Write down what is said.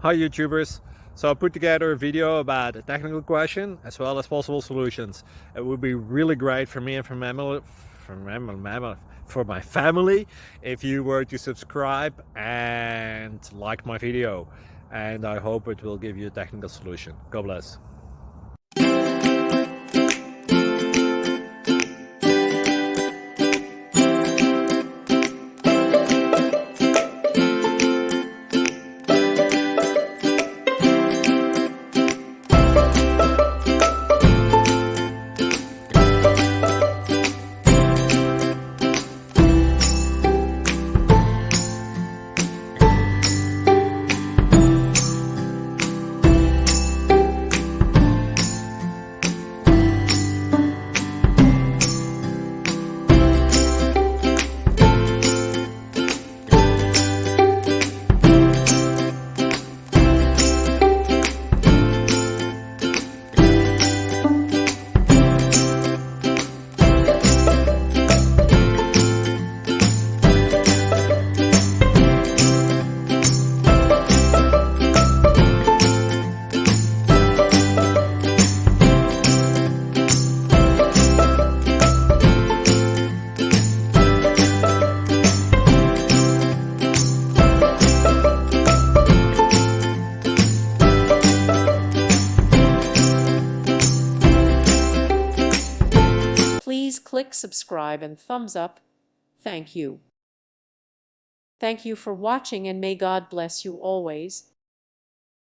Hi YouTubers! So I put together a video about a technical question as well as possible solutions. It would be really great for me and for my family if you were to subscribe and like my video, and I hope it will give you a technical solution. God bless. Please click subscribe and thumbs up. Thank you. Thank you for watching, and may God bless you always.